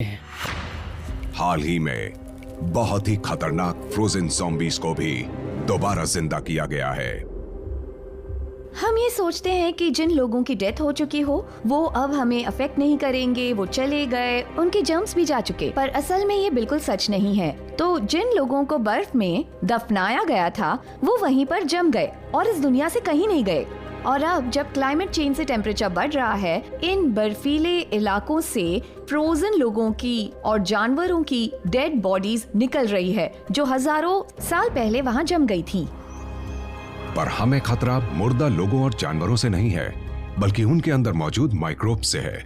हाल ही में बहुत ही खतरनाक फ्रोजन ज़ॉम्बीज़ को भी दोबारा जिंदा किया गया है। हम ये सोचते हैं कि जिन लोगों की डेथ हो चुकी हो वो अब हमें अफेक्ट नहीं करेंगे, वो चले गए, उनके जर्म्स भी जा चुके, पर असल में ये बिल्कुल सच नहीं है। तो जिन लोगों को बर्फ में दफनाया गया था वो वहीं पर जम गए और इस दुनिया से कहीं नहीं गए। और अब जब क्लाइमेट चेंज से टेम्परेचर बढ़ रहा है, इन बर्फीले इलाकों से फ्रोजन लोगों की और जानवरों की डेड बॉडीज निकल रही है जो हजारों साल पहले वहाँ जम गई थी। पर हमें खतरा मुर्दा लोगों और जानवरों से नहीं है, बल्कि उनके अंदर मौजूद माइक्रोब से है।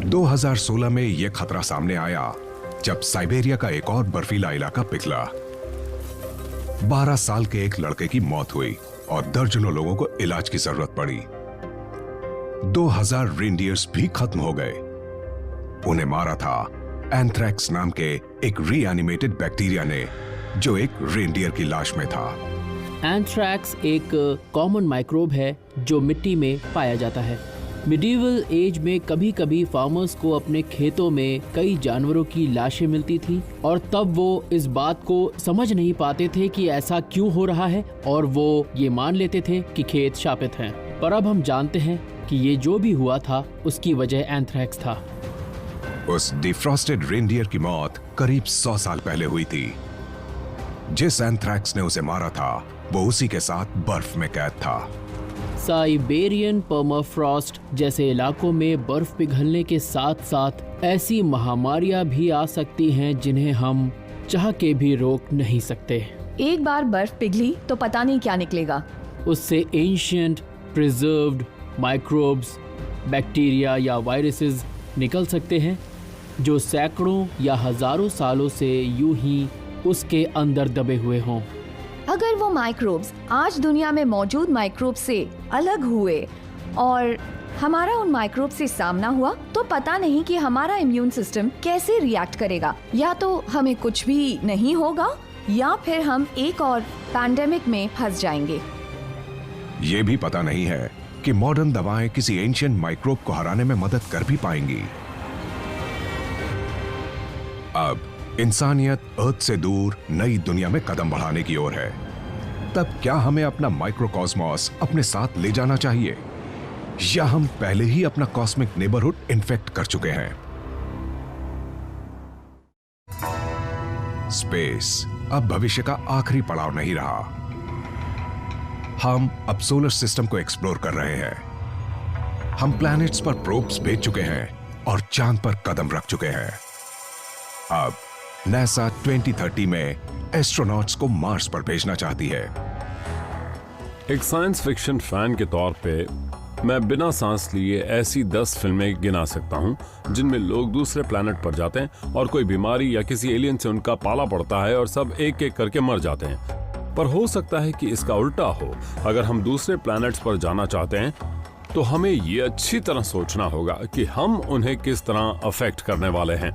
2016 में यह खतरा सामने आया जब साइबेरिया का एक और बर्फीला इलाका पिघला। 12 साल के एक लड़के की मौत हुई और दर्जनों लोगों को इलाज की जरूरत पड़ी। 2000 रेनडियर्स भी खत्म हो गए। उन्हें मारा था एंथ्रैक्स नाम के एक रीएनिमेटेड बैक्टीरिया ने, जो एक रेनडियर की लाश में था। एंथ्रैक्स एक कॉमन माइक्रोब है जो मिट्टी में पाया जाता है। मिडीवल एज में कभी कभी फार्मर्स को अपने खेतों में कई जानवरों की लाशें मिलती थी और तब वो इस बात को समझ नहीं पाते थे कि ऐसा क्यों हो रहा है और वो ये मान लेते थे कि खेत शापित हैं। पर अब हम जानते हैं कि ये जो भी हुआ था उसकी वजह एंथ्रैक्स था। उस डिफ्रॉस्टेड रेनडियर की मौत करीब 100 साल पहले हुई थी। जिस एंथ्रैक्स ने उसे मारा था वो उसी के साथ बर्फ में कैद था। साइबेरियन परमाफ्रॉस्ट जैसे इलाकों में बर्फ पिघलने के साथ साथ ऐसी महामारियां भी आ सकती हैं जिन्हें हम चाह के भी रोक नहीं सकते। एक बार बर्फ पिघली तो पता नहीं क्या निकलेगा। उससे एंशिएंट प्रिजर्व्ड माइक्रोब्स, बैक्टीरिया या वायरसेस निकल सकते हैं जो सैकड़ों या हजारों सालों से यूं ही उसके अंदर दबे हुए हों। अगर वो माइक्रोब्स आज दुनिया में मौजूद माइक्रोब से अलग हुए और हमारा उन माइक्रोब से सामना हुआ तो पता नहीं कि हमारा इम्यून सिस्टम कैसे रिएक्ट करेगा। या तो हमें कुछ भी नहीं होगा या फिर हम एक और पैंडेमिक में फंस जाएंगे। ये भी पता नहीं है कि मॉडर्न दवाएं किसी एंशिएंट माइक्रोब को हराने में मदद कर भी पाएंगी। अब इंसानियत अर्थ से दूर नई दुनिया में कदम बढ़ाने की ओर है। तब क्या हमें अपना माइक्रोकॉस्मॉस अपने साथ ले जाना चाहिए, या हम पहले ही अपना कॉस्मिक नेबरहुड इन्फेक्ट कर चुके हैं? स्पेस अब भविष्य का आखिरी पड़ाव नहीं रहा। हम अब सोलर सिस्टम को एक्सप्लोर कर रहे हैं। हम प्लैनेट्स पर प्रोब्स भेज चुके हैं और चांद पर कदम रख चुके हैं। अब नासा 2030 में एस्ट्रोनॉट्स को मार्स पर भेजना चाहती है। एक साइंस फिक्शन फैन के तौर पे मैं बिना सांस लिए ऐसी 10 फिल्में गिना सकता हूं जिनमें लोग दूसरे प्लैनेट पर जाते हैं और कोई बीमारी या किसी एलियन से उनका पाला पड़ता है और सब एक एक करके मर जाते हैं। पर हो सकता है कि इसका उल्टा हो। अगर हम दूसरे प्लैनेट्स पर जाना चाहते हैं तो हमें ये अच्छी तरह सोचना होगा कि हम उन्हें किस तरह अफेक्ट करने वाले हैं।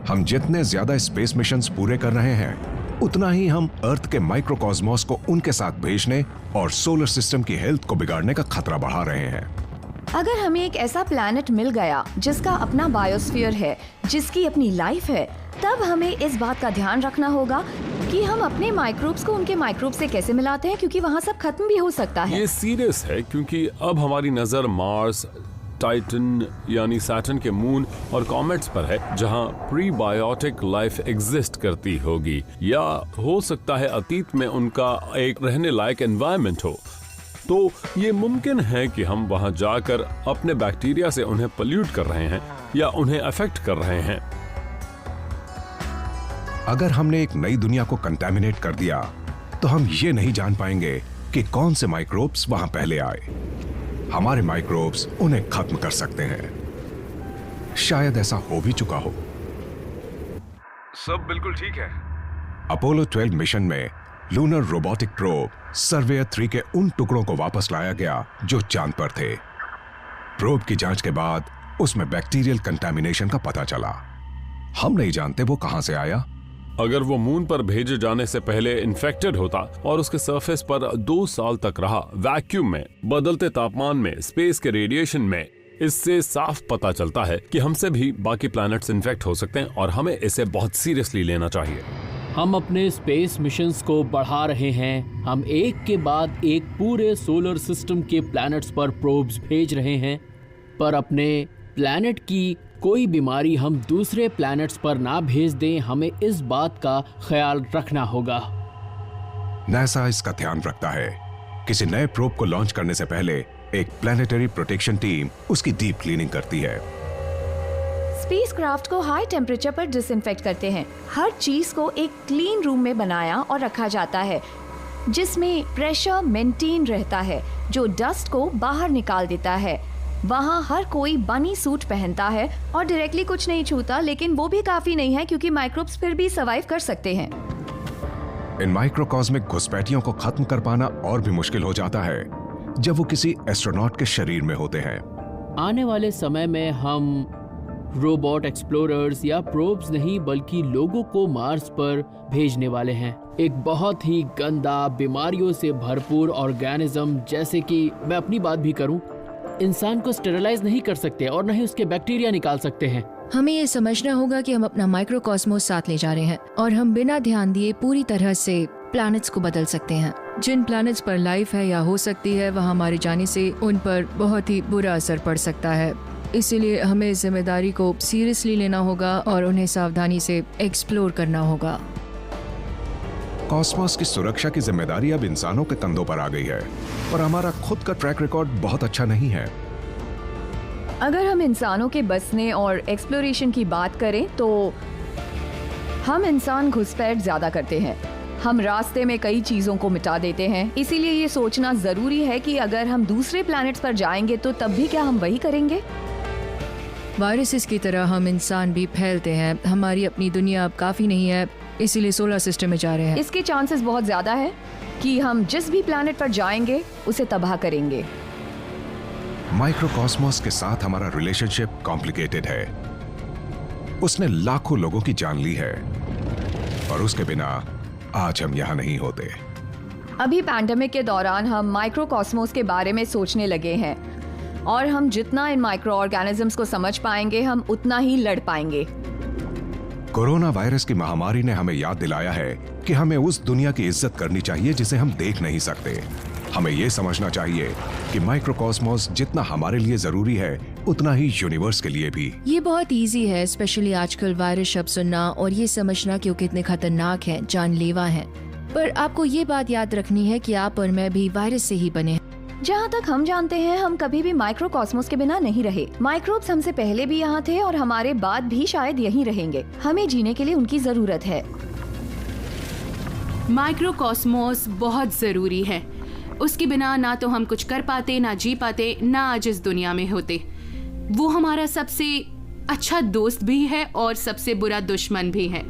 हम जितने ज्यादा स्पेस मिशंस पूरे कर रहे हैं उतना ही हम अर्थ के माइक्रोकॉस्मॉस को उनके साथ भेजने और सोलर सिस्टम की हेल्थ को बिगाड़ने का खतरा बढ़ा रहे हैं। अगर हमें एक ऐसा प्लैनेट मिल गया जिसका अपना बायोस्फीयर है, जिसकी अपनी लाइफ है, तब हमें इस बात का ध्यान रखना होगा कि हम अपने माइक्रोब्स को उनके माइक्रोब से कैसे मिलाते हैं, क्योंकि वहाँ सब खत्म भी हो सकता है। ये सीरियस है क्योंकि अब हमारी नजर मार्स, टाइटन यानी सैटर्न के मून और कॉमेट्स पर है जहां प्रीबायोटिक लाइफ एग्जिस्ट करती होगी, या हो सकता है अतीत में उनका एक रहने लायक एनवायरनमेंट हो। तो ये मुमकिन है कि हम वहां जाकर अपने बैक्टीरिया से उन्हें पोल्यूट कर रहे हैं या उन्हें अफेक्ट कर रहे हैं। अगर हमने एक नई दुनिया को कंटामिनेट कर दिया तो हम ये नहीं जान पाएंगे कि कौन से माइक्रोब्स वहां पहले आए। हमारे माइक्रोब्स उन्हें खत्म कर सकते हैं। शायद ऐसा हो भी चुका हो। सब बिल्कुल ठीक है। अपोलो 12 मिशन में लूनर रोबोटिक प्रोब सर्वेयर 3 के उन टुकड़ों को वापस लाया गया जो चांद पर थे। प्रोब की जांच के बाद उसमें बैक्टीरियल कंटामिनेशन का पता चला। हम नहीं जानते वो कहां से आया। अगर वो मून पर भेजे जाने से पहले इन्फेक्टेड होता और उसके सरफेस पर 2 साल तक रहा, वैक्यूम में, बदलते तापमान में, स्पेस के रेडिएशन में, इससे साफ पता चलता है कि हमसे भी बाकी प्लैनेट्स इन्फेक्ट हो सकते हैं और हमें इसे बहुत सीरियसली लेना चाहिए। हम अपने स्पेस मिशंस को बढ़ा रहे हैं। हम एक के बाद एक पूरे सोलर सिस्टम के प्लैनेट्स पर प्रोब्स भेज रहे हैं, पर अपने प्लैनेट की कोई बीमारी हम दूसरे प्लैनेट्स पर ना भेज दें। हमें इस बात का ख्याल रखना होगा। नासा इसका ध्यान रखता है। किसी नए प्रोब को लॉन्च करने से पहले एक प्लैनेटरी प्रोटेक्शन टीम उसकी डीप क्लीनिंग करती है। स्पेसक्राफ्ट को हाई टेम्परेचर पर डिसइंफेक्ट करते हैं। हर चीज को एक क्लीन रूम में बनाया और रखा जाता है, जिसमें प्रेशर मेंटेन रहता है, जो डस्ट को बाहर निकाल देता है। वहाँ हर कोई बनी सूट पहनता है और डायरेक्टली कुछ नहीं छूता, लेकिन वो भी काफी नहीं है क्योंकि माइक्रोब्स फिर भी सर्वाइव कर सकते हैं। इन माइक्रोकॉस्मिक घुसपैठियों को खत्म कर पाना और भी मुश्किल हो जाता है जब वो किसी एस्ट्रोनॉट के शरीर में होते हैं। आने वाले समय में हम रोबोट एक्सप्लोरर्स या प्रोब्स नहीं बल्कि लोगों को मार्स पर भेजने वाले हैं। एक बहुत ही गंदा, बीमारियों से भरपूर ऑर्गेनिज्म, जैसे कि मैं अपनी बात भी करूं, इंसान को स्टेरलाइज नहीं कर सकते और न ही उसके बैक्टीरिया निकाल सकते हैं। हमें ये समझना होगा कि हम अपना माइक्रोकॉस्मोस साथ ले जा रहे हैं और हम बिना ध्यान दिए पूरी तरह से प्लैनेट्स को बदल सकते हैं। जिन प्लैनेट्स पर लाइफ है या हो सकती है, वहाँ हमारे जाने से उन पर बहुत ही बुरा असर पड़ सकता है। इसीलिए हमें इस जिम्मेदारी को सीरियसली लेना होगा और उन्हें सावधानी से एक्सप्लोर करना होगा। कॉस्मोस की सुरक्षा की जिम्मेदारी अब इंसानों के कंधों पर आ गई है, पर हमारा खुद का ट्रैक रिकॉर्ड बहुत अच्छा नहीं है। अगर हम इंसानों के बसने और एक्सप्लोरेशन की बात करें तो हम इंसान घुसपैठ ज्यादा करते हैं। हम रास्ते में कई चीजों को मिटा देते हैं। इसीलिए ये सोचना जरूरी है कि अगर हम दूसरे प्लैनेट्स पर जाएंगे तो तब भी क्या हम वही करेंगे। वायरसेस की तरह हम इंसान भी फैलते हैं। हमारी अपनी दुनिया अब काफी नहीं है, इसीलिए सोलर सिस्टम में जा रहे हैं। इसके चांसेस बहुत ज्यादा है कि हम जिस भी प्लैनेट पर जाएंगे उसे तबाह करेंगे। माइक्रोकॉस्मोस के साथ हमारा रिलेशनशिप कॉम्प्लिकेटेड है। उसने लाखों लोगों की जान ली है और उसके बिना आज हम यहाँ नहीं होते। अभी पैंडेमिक के दौरान हम माइक्रोकॉस्मोस के बारे में सोचने लगे हैं और हम जितना इन माइक्रो ऑर्गेनिजम्स को समझ पाएंगे हम उतना ही लड़ पाएंगे। कोरोना वायरस की महामारी ने हमें याद दिलाया है कि हमें उस दुनिया की इज्जत करनी चाहिए जिसे हम देख नहीं सकते। हमें यह समझना चाहिए कि माइक्रोकॉस्मोस जितना हमारे लिए जरूरी है उतना ही यूनिवर्स के लिए भी। ये बहुत इजी है, स्पेशली आजकल वायरस शब्द सुनना और ये समझना कि वो कितने खतरनाक हैं, जानलेवा हैं। पर आपको ये बात याद रखनी है कि आप और मैं भी वायरस से ही बने हैं। जहाँ तक हम जानते हैं हम कभी भी माइक्रोकॉस्मोस के बिना नहीं रहे। माइक्रोब्स हमसे पहले भी यहाँ थे और हमारे बाद भी शायद यहीं रहेंगे। हमें जीने के लिए उनकी जरूरत है। माइक्रोकॉस्मोस बहुत जरूरी है। उसके बिना ना तो हम कुछ कर पाते, ना जी पाते, ना आज इस दुनिया में होते। वो हमारा सबसे अच्छा दोस्त भी है और सबसे बुरा दुश्मन भी है।